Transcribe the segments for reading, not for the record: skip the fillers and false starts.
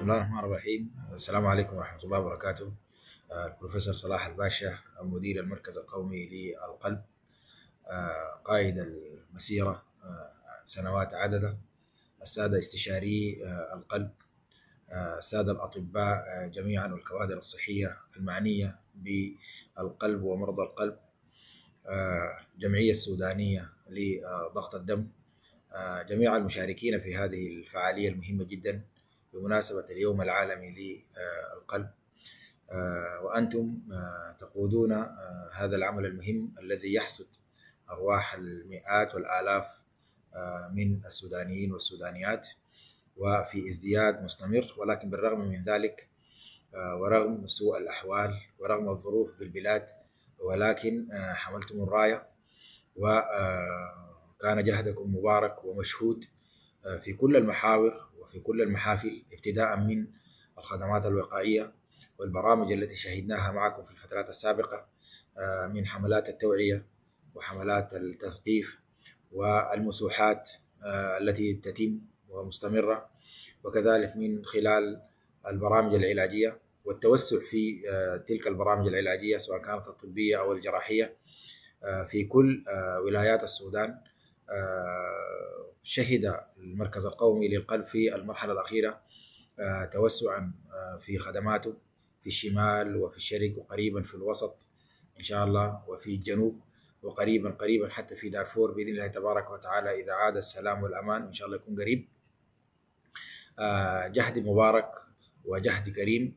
الله الرحمن الرحيم. السلام عليكم ورحمة الله وبركاته. البروفيسور صلاح الباشا، مدير المركز القومي للقلب، قائد المسيرة سنوات عددة، السادة استشاري القلب، السادة الأطباء جميعا والكوادر الصحية المعنية بالقلب ومرضى القلب، الجمعية السودانية لضغط الدم، جميع المشاركين في هذه الفعالية المهمة جدا بمناسبة اليوم العالمي للقلب، وأنتم تقودون هذا العمل المهم الذي يحصد أرواح المئات والآلاف من السودانيين والسودانيات، وفي ازدياد مستمر. ولكن بالرغم من ذلك ورغم سوء الأحوال ورغم الظروف بالبلاد، ولكن حملتم الراية وكان جهدكم مبارك ومشهود في كل المحاور وفي كل المحافل، ابتداء من الخدمات الوقائية والبرامج التي شهدناها معكم في الفترات السابقة، من حملات التوعية وحملات التثقيف والمسوحات التي تتم ومستمرة، وكذلك من خلال البرامج العلاجية والتوسع في تلك البرامج العلاجية سواء كانت الطبية أو الجراحية في كل ولايات السودان. شهد المركز القومي للقلب في المرحلة الأخيرة توسعا في خدماته في الشمال وفي الشرق، وقريبا في الوسط إن شاء الله، وفي الجنوب، وقريبا حتى في دارفور بإذن الله تبارك وتعالى إذا عاد السلام والأمان، إن شاء الله يكون قريب. جهد مبارك وجهد كريم.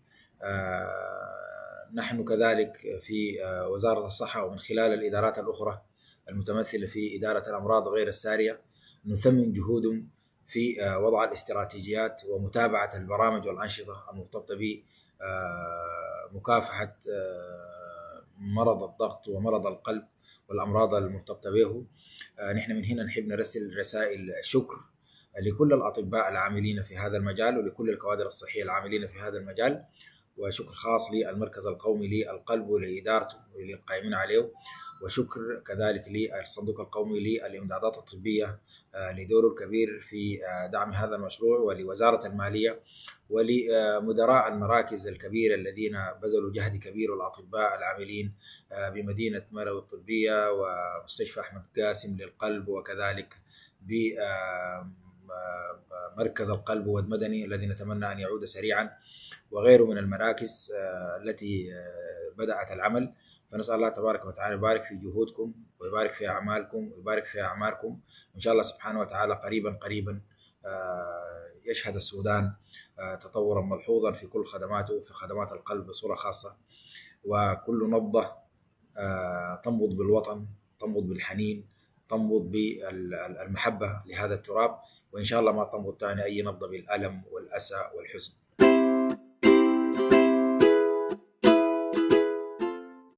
نحن كذلك في وزارة الصحة ومن خلال الإدارات الأخرى المتمثلة في إدارة الأمراض غير السارية نثمن جهودهم في وضع الاستراتيجيات ومتابعة البرامج والأنشطة المرتبطة بمكافحة مرض الضغط ومرض القلب والأمراض المرتبطة به. نحن من هنا نحب نرسل رسائل شكر لكل الأطباء العاملين في هذا المجال ولكل الكوادر الصحية العاملين في هذا المجال، وشكر خاص للمركز القومي للقلب ولإدارته وللقائمين عليه، وشكر كذلك للصندوق القومي للإمدادات الطبية لدوره الكبير في دعم هذا المشروع، ولوزارة المالية، ولمدراء المراكز الكبيرة الذين بذلوا جهد كبير، والأطباء العاملين بمدينة مروي الطبية ومستشفى أحمد قاسم للقلب، وكذلك بمركز القلب والمدني الذي نتمنى أن يعود سريعا، وغيره من المراكز التي بدأت العمل. فنسأل الله تبارك وتعالى يبارك في جهودكم ويبارك في أعمالكم ويبارك في أعماركم، إن شاء الله سبحانه وتعالى قريبا يشهد السودان تطورا ملحوظا في كل خدماته، في خدمات القلب بصورة خاصة، وكل نبضة تنبض بالوطن، تنبض بالحنين، تنبض بالمحبة لهذا التراب، وإن شاء الله ما تنبض ثاني أي نبضة بالألم والأسى والحزن.